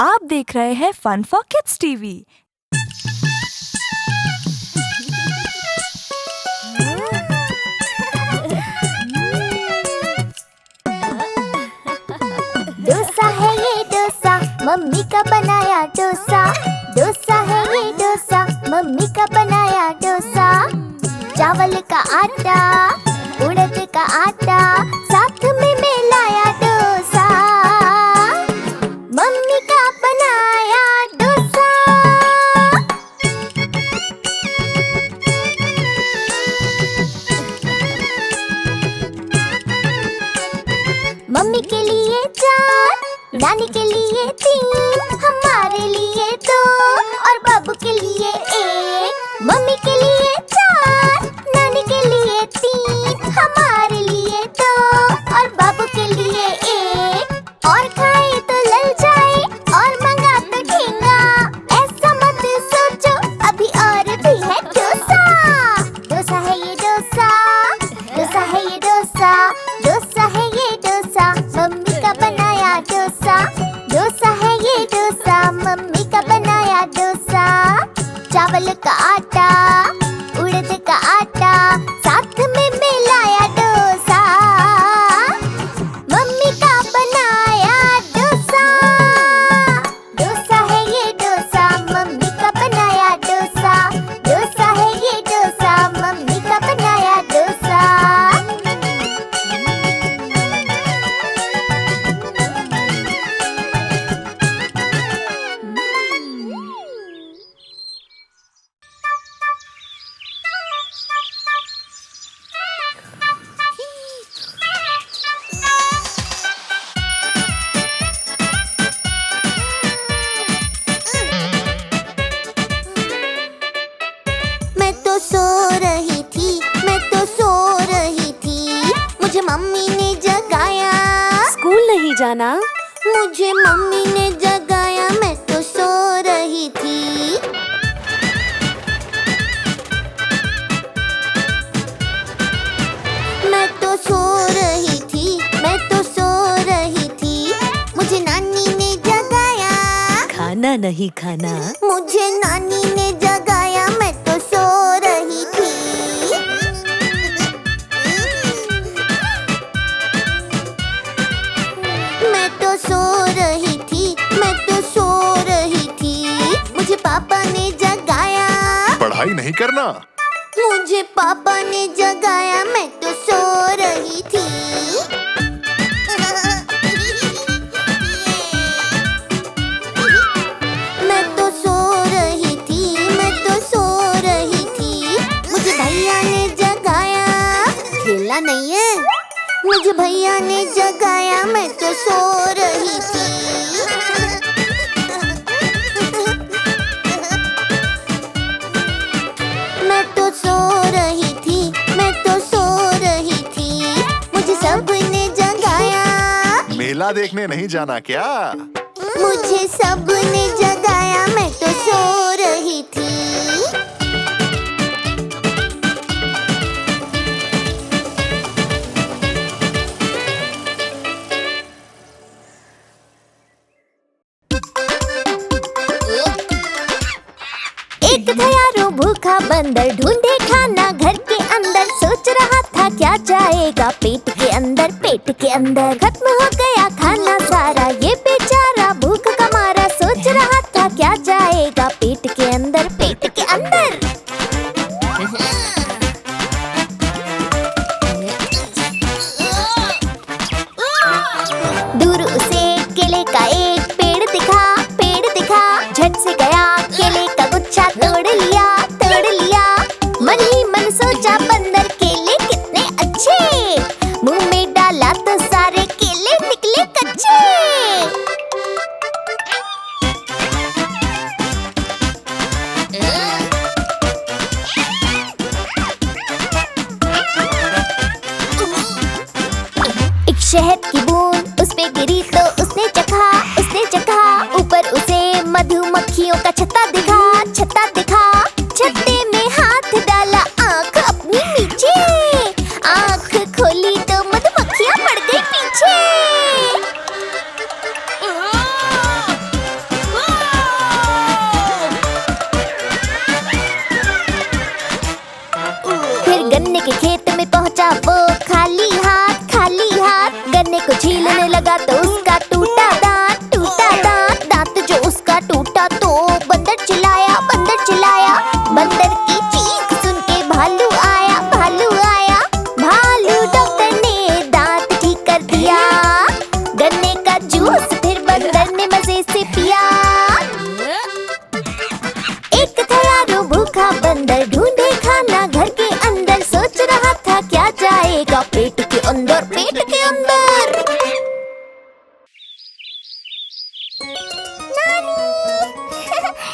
आप देख रहे हैं fun for kids TV. Dosa है ये डोसा, मम्मी का बनाया डोसा। डोसा है ये डोसा, मम्मी का बनाया डोसा। चावल का आटा, उड़द का आटा, साथ में मिलाया डोसा। मम्मी का बनाया डोसा। मम्मी के लिए 4, नानी के लिए 3, हमारे लिए 2 और बाबू के लिए 1। मम्मी के लिए 4, नानी के लिए 3, हमारे लिए 2 और बाबू के लिए 1। और खाए तो लल जाए और मंगा तो ठेंगा, ऐसा मत सोचो अभी और भी है डोसा। डोसा है ये डोसा, डोसा है ये डोसा, डोसा है ये डोसा, मम्मी का बनाया डोसा। डोसा है ये डोसा, मम्मी का बनाया डोसा। चावल का आटा, उड़द का आटा, साथ में मिलाया डोसा। मम्मी का बनाया डोसा। डोसा है ये डोसा, मम्मी का बनाया डोसा। डोसा है ये डोसा, मम्मी का बनाया डोसा। मैं तो सो रही थी, मैं तो सो रही थी, मुझे मम्मी ने जगाया। स्कूल नहीं जाना? मुझे मम्मी ने जगाया, मैं तो सो रही थी। मैं तो सो रही थी, मैं तो सो रही थी, मुझे नानी ने जगाया। खाना नहीं खाना? मुझे नानी ने जगाया, मैं तो सो रही थी। मैं तो सो रही थी, मैं तो सो रही थी, मुझे पापा ने जगाया। पढ़ाई नहीं करना? मुझे पापा ने जगाया, मैं तो सो रही थी। मैं तो सो रही थी, मैं तो सो रही थी, मुझे भैया ने जगाया। खेला नहीं है? मुझे भैया ने जगाया, मैं तो सो रही थी। मैं तो सो रही थी, मैं तो सो रही थी, मुझे सबने जगाया। मेला देखने नहीं जाना क्या? मुझे सबने जगाया, मैं तो सो रही थी। एक था यारो भूखा बंदर, ढूंढे खाना घर के अंदर, सोच रहा था क्या जाएगा पेट के अंदर। पेट के अंदर खत्म हो गया खाना सारा, ये बेचारा भूख का मारा, सोच रहा था क्या जाएगा पेट के अंदर। पेट के अंदर दूर उसे केले का एक पेड़ दिखा, पेड़ दिखा, झट से गया केले का गुच्छा तोड़ लिया, तोड़ लिया। मन ही मन सोचा बंदर केले कितने अच्छे, मुंह में डाला तो सारे केले निकले कच्चे। एक शहद की बूंद उस पे गिरी तो उसने चखा, उसने चखा, ऊपर उसे मधुमक्खियों का छत्ता दिखा, छत्ता दिखा। छत्ते में हाथ डाला, आंख अपनी नीचे, आंख खोली तो मधुमक्खियां पड़ गई पीछे।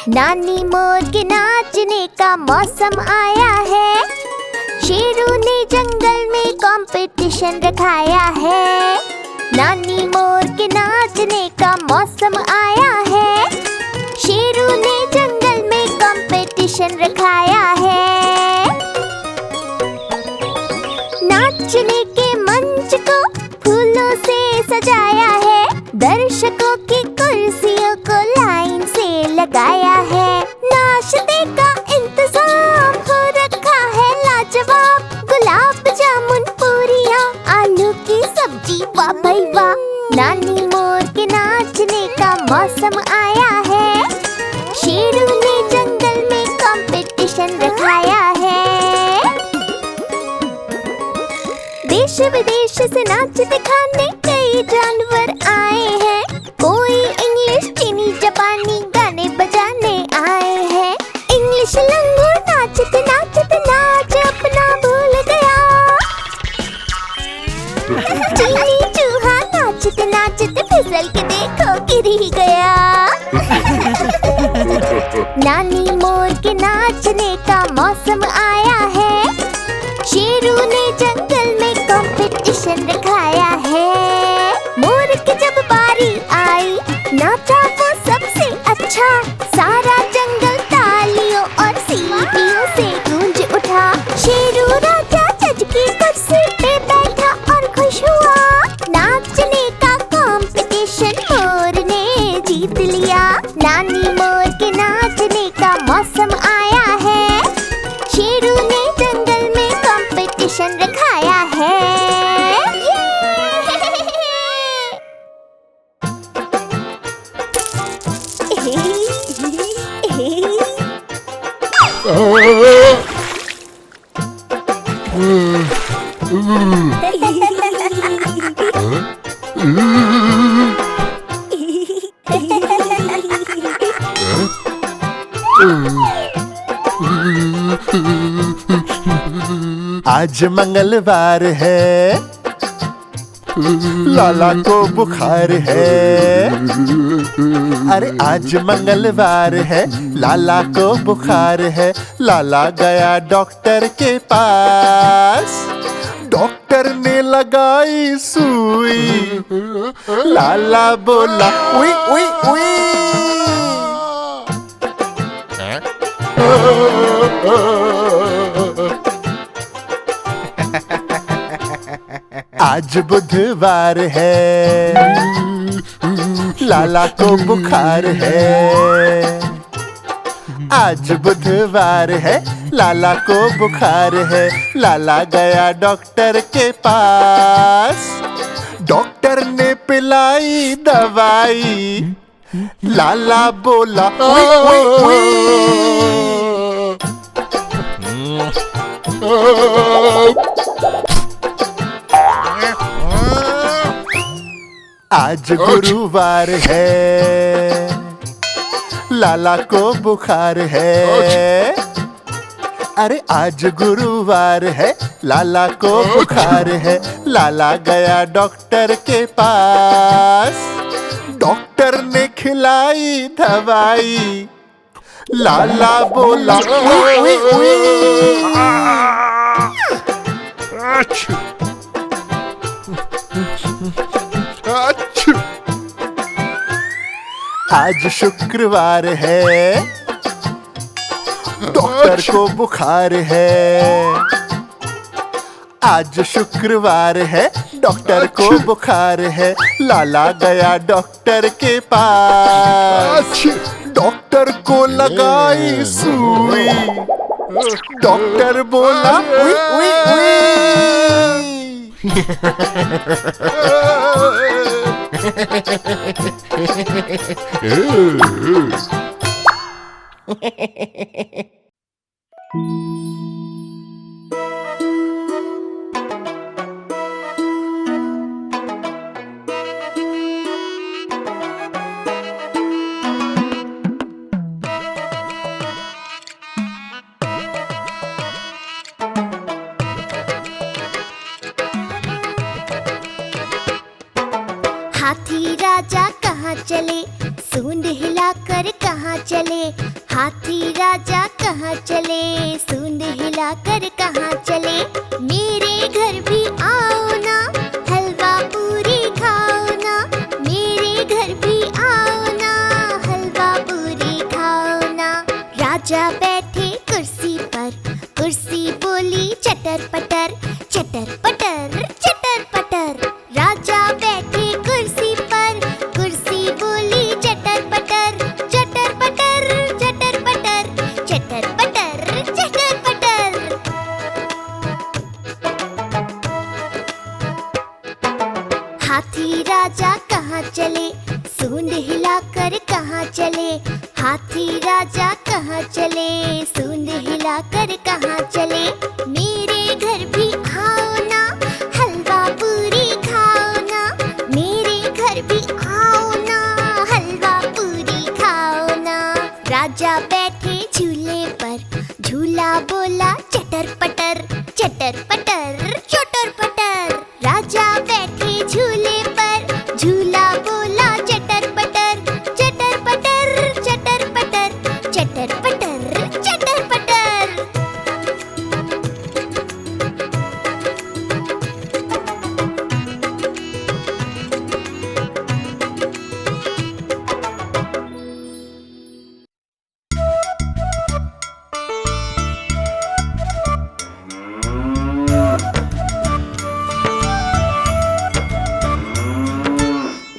नानी मोर के नाचने का मौसम आया है। शेरों ने जंगल में कंपटीशन रखाया है। नानी मोर के नाचने का मौसम आया है। शेरों ने जंगल में कंपटीशन रखाया है। नाचने के मंच को फूलों से सजाया है। दर्शकों की कुर्सियों को लाइन से लगाया है। नाश्ते का इंतजाम हो रखा है लाजवाब। गुलाब जामुन, पूरियां, आलू की सब्जी, वाह भाई वाह। नानी मोर के नाचने का मौसम आया है। शेरों ने जंगल में कंपटीशन रखाया है। देश विदेश से नाच दिखाने कई जानवर आए हैं। कोई इंग्लिश, चीनी, जापानी गाने बजाने आए हैं। इंग्लिश लंगूर नाचते नाचते नाच अपना भूल गया। चीनी चूहा नाचते नाचते फिसल के देखो गिर ही गया। नानी मोर के नाचने का मौसम आया है। शेरों ने जंगल में कंपटीशन रखाया है। मोर की जब बारी आई, नाचा वो सबसे अच्छा। सारा जंगल तालियों और सीटियों से गूंज उठा। शेरू राजा जज की कुर्सी पे बैठा और खुश हुआ। नाचने का कंपटीशन मोर ने जीत लिया। नानी मोर के नाचने का मौसम आया है। शेरू ने जंगल में कंपटीशन रखाया है। आज मंगलवार है, लाला को बुखार है। अरे आज मंगलवार है, लाला को बुखार है। लाला गया डॉक्टर के पास। डॉक्टर ने लगाई सुई। लाला बोला उई उई उई। आज बुधवार है, लाला को बुखार है। आज बुधवार है, लाला को बुखार है। लाला गया डॉक्टर के पास। डॉक्टर ने पिलाई दवाई। लाला बोला उई उई उई। आज गुरुवार है, लाला को बुखार है। अरे आज गुरुवार है, लाला को बुखार है। लाला गया डॉक्टर के पास। डॉक्टर ने खिलाई दवाई। लाला बोला उई उई उई। आज शुक्रवार है, डॉक्टर को बुखार है। आज शुक्रवार है, डॉक्टर को बुखार है। लाला गया डॉक्टर के पास। डॉक्टर को लगाई सुई। डॉक्टर बोला उई उई उई। हाथी राजा कहाँ चले, सूंड हिला हिलाकर कहाँ चले, हाथी राजा कहाँ चले, सूंड हिलाकर कहाँ चले। मेरे घर भी आओ ना, हलवा पूरी खाओ ना, मेरे घर भी आओ ना, हलवा पूरी खाओ ना। राजा बैठे कुर्सी पर, कुर्सी बोली चटर पटर, चटर पटर चटर पटर। राजा बैठे कुर्सी पर, कुर्सी बोली चटर पटर, चटर पटर चटर पटर, चटर पटर चटर पटर। हाथी राजा कहाँ चले, सूंड हिलाकर कहाँ चले, हाथी राजा कहाँ चले, सूंड हिलाकर कहाँ चले। मेरे घर भी आओ ना, हलवा पूरी खाओ ना, मेरे घर भी आओ ना, हलवा पूरी खाओ ना। राजा बैठे झूले पर, झूला बोला चटर पटर, चटर पटर चटर पटर। राजा बैठे झूले पर, झूला बोला चटर पटर, चटर पटर चटर पटर, चटर पटर चटर पटर।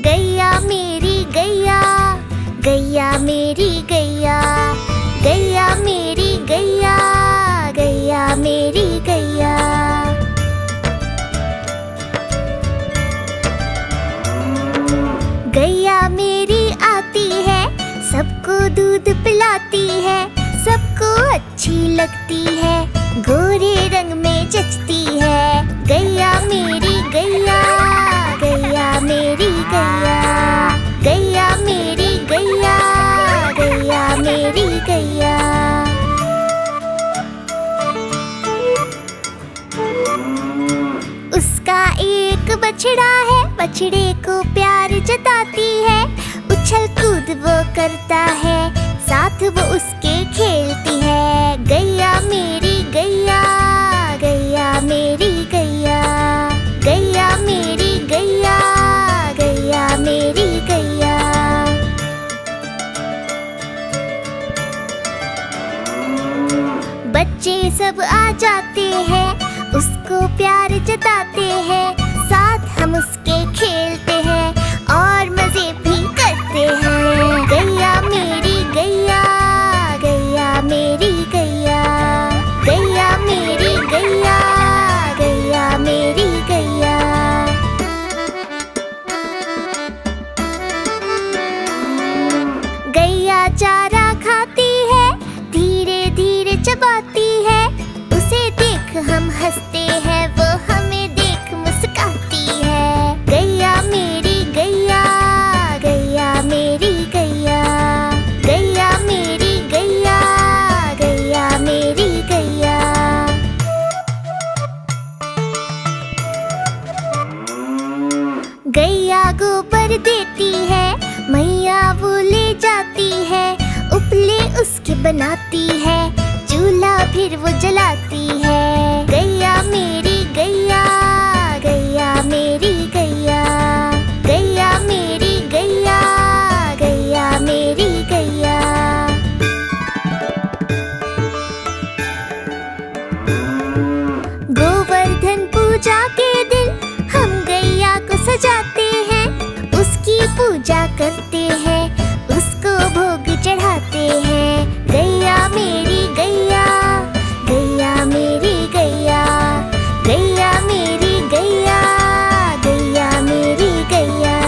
गैया मेरी गैया, गैया मेरी गैया, गैया मेरी गैया, गैया मेरी गैया। गैया मेरी आती है, सबको दूध पिलाती है, सबको अच्छी लगती है, गोरे रंग में जचती है। गैया मेरी गैया, गैया मेरी गैया, गैया मेरी गैया, गैया मेरी गैया। उसका एक बछड़ा है, बछड़े को प्यार जताती है, उछल कूद वो करता है, साथ वो उसके खेलती है। गैया मेरी गैया, गैया मेरी गैया, गैया मेरी गैया, गैया मेरी गैया। बच्चे सब आ जाते हैं, उसको प्यार जताते हैं, साथ हम उसके खेलते हैं और मजे भी करते हैं। गैया मेरी गैया, गैया मेरी गैया, गैया मेरी गैया, गैया मेरी गैया। गैया चारा खाती है, धीरे धीरे चबाती है, उसे देख हम हंसते हैं, वो हमें देख मुस्काती है। गैया मेरी गैया, गैया मेरी गैया, गैया मेरी गैया, गैया मेरी गैया। गैया गोबर देती है, मैया वो ले जाती है, उपले उसके बनाती है, चूल्हा फिर वो जलाती है। गैया मेरी गैया, गैया मेरी गैया, गैया मेरी गैया, गैया मेरी गैया। गोवर्धन पूजा के दिन हम गैया को सजाते हैं, उसकी पूजा करते हैं, उसको भोग चढ़ाते हैं। गैया मेरी गैया, गैया मेरी गैया, गैया मेरी गैया, गैया मेरी गैया।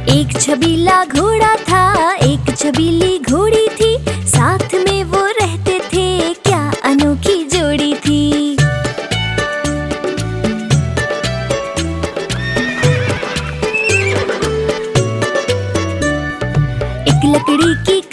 एक छबीला घोड़ा था, एक छबीली घोड़ी थी, साथ में वो रहते थे, क्या अनोखी जोड़ी थी।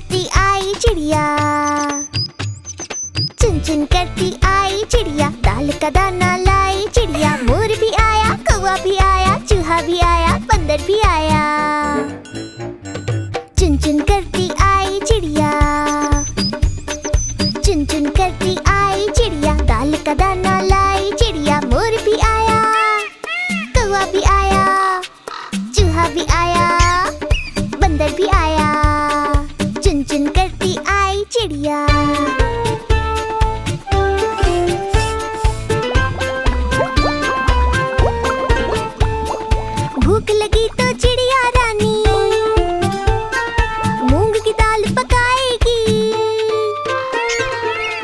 करती आई चिड़िया, चुन चुन करती आई चिड़िया, दाल का दाना लाई चिड़िया। मोर भी आया, कौवा भी आया, चूहा भी आया, बंदर भी आया। चुन चुन करती आई चिड़िया, चुन चुन करती आई चिड़िया, दाल का दाना लाई चिड़िया। मोर भी आया, कौवा भी आया, चूहा भी आया, बंदर भी आया। चुन चुन करती आई चिड़िया। भूख लगी तो चिड़िया रानी मूंग की दाल पकाएगी।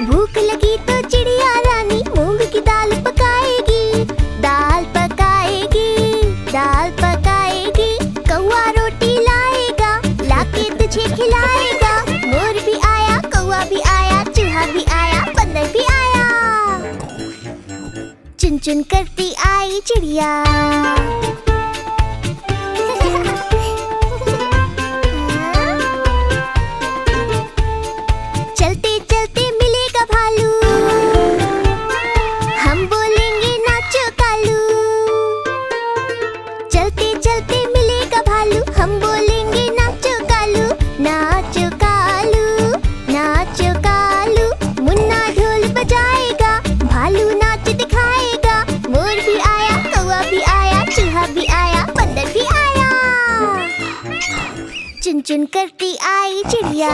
भूख लगी तो चिड़िया रानी मूंग की दाल पकाएगी। दाल पकाएगी, दाल पकाएगी। कौवा रोटी लाएगा, लाके तुझे खिलाएगा। मोर भी आया, कौवा भी आया, चूहा भी आया, बंदर भी आया। चुन चुन करती आई चिड़िया। चलते चलते मिलेगा भालू, हम बोलेंगे नाचो कालू। चलते चलते मिलेगा भालू, हम बोलेंगे नाचो कालू। नाचो कालू, नाचो कालू। मुन्ना ढोल बजाएगा, भालू नाच दिखाएगा। मोर भी आया, कौवा भी आया, चूहा भी आया, बंदर भी आया। चुन चुन करती आई चिड़िया।